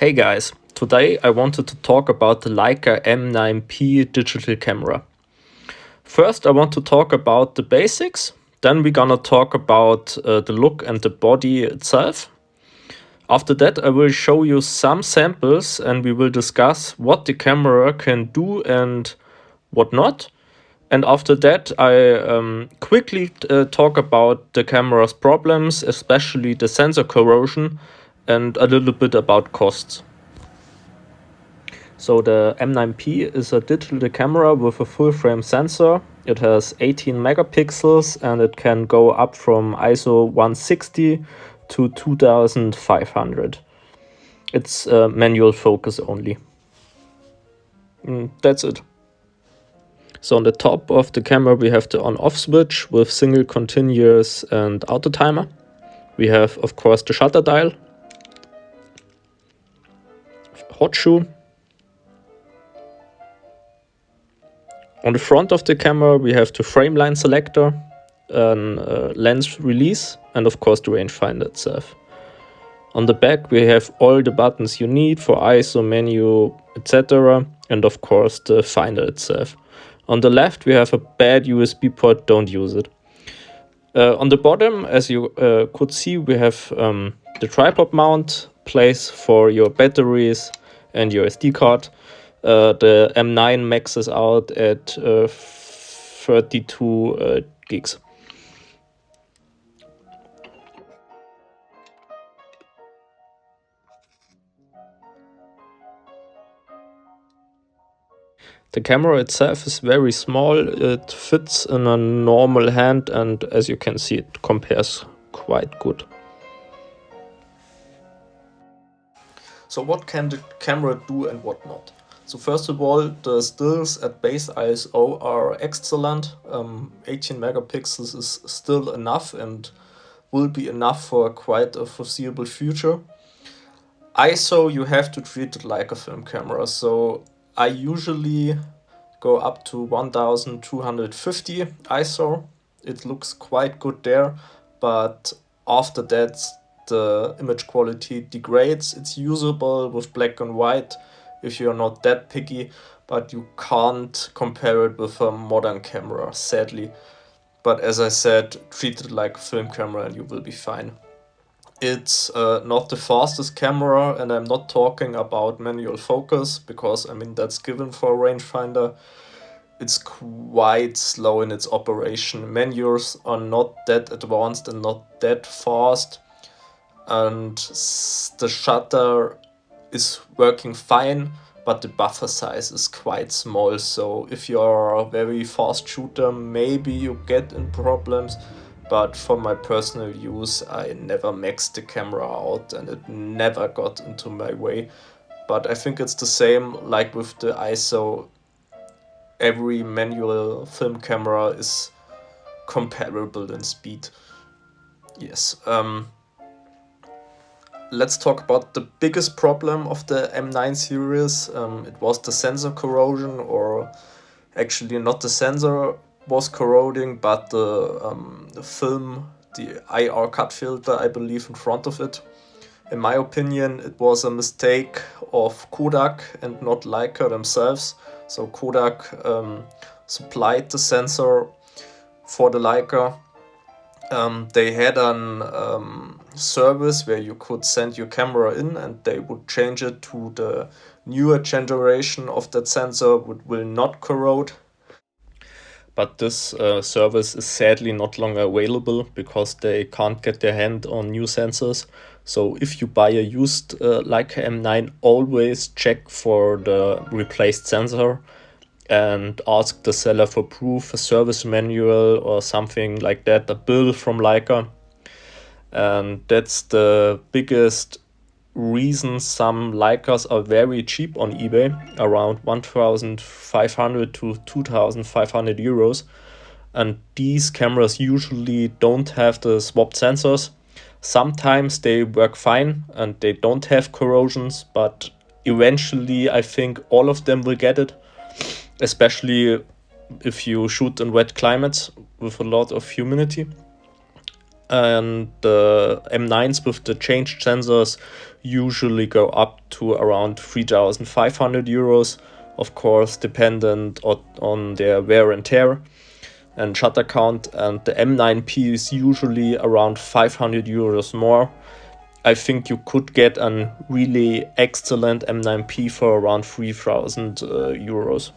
Hey guys, today I wanted to talk about the Leica M9-P digital camera. First I want to talk about the basics, then we're gonna talk about the look and the body itself. After that I will show you some samples and we will discuss what the camera can do and what not. And after that I quickly talk about the camera's problems, especially the sensor corrosion, and a little bit about costs. So the M9-P is a digital camera with a full frame sensor. It has 18 megapixels and it can go up from ISO 160 to 2500. It's manual focus only. That's it. So on the top of the camera we have the on-off switch with single continuous and auto timer. We have of course the shutter dial, hot shoe. On the front of the camera we have the frame line selector, lens release, and of course the rangefinder itself. On the back we have all the buttons you need for ISO, menu, etc. and of course the finder itself. On the left we have a bad USB port, don't use it. On the bottom, as you could see, we have the tripod mount, place for your batteries and your SD card. The M9 maxes out at 32 gigs. The camera itself is very small, it fits in a normal hand and as you can see it compares quite good. So what can the camera do and what not? So first of all, the stills at base ISO are excellent. 18 megapixels is still enough and will be enough for quite a foreseeable future. ISO, you have to treat it like a film camera. So I usually go up to 1250 ISO. It looks quite good there, but after that the image quality degrades. It's usable with black and white if you're not that picky, but you can't compare it with a modern camera, sadly. But as I said, treat it like a film camera and you will be fine. It's not the fastest camera, and I'm not talking about manual focus, because I mean that's given for a rangefinder. It's quite slow in its operation. Menus are not that advanced and not that fast, and the shutter is working fine, but the buffer size is quite small. So if you're a very fast shooter, maybe you get in problems. But for my personal use, I never maxed the camera out and it never got into my way. But I think it's the same like with the ISO. Every manual film camera is comparable in speed. Yes. Let's talk about the biggest problem of the M9 series. It was the sensor corrosion, or actually not the sensor was corroding, but the film, the IR cut filter, I believe, in front of it. In my opinion, it was a mistake of Kodak and not Leica themselves. So Kodak supplied the sensor for the Leica. They had an service where you could send your camera in and they would change it to the newer generation of that sensor, which will not corrode. But this service is sadly not longer available because they can't get their hand on new sensors. So if you buy a used Leica M9, always check for the replaced sensor and ask the seller for proof, a service manual or something like that, a bill from Leica. And that's the biggest reason some Leicas are very cheap on eBay, around 1,500 to 2,500 euros. And these cameras usually don't have the swapped sensors. Sometimes they work fine and they don't have corrosions, but eventually I think all of them will get it, especially if you shoot in wet climates with a lot of humidity. and the M9s with the changed sensors usually go up to around 3,500 euros, of course dependent on their wear and tear and shutter count, and the M9P is usually around 500 euros more. I think you could get a really excellent M9P for around 3,000 euros.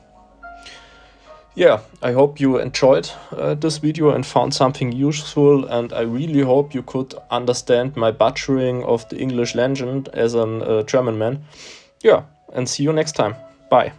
Yeah, I hope you enjoyed this video and found something useful, and I really hope you could understand my butchering of the English legend as a German man. Yeah, and see you next time. Bye.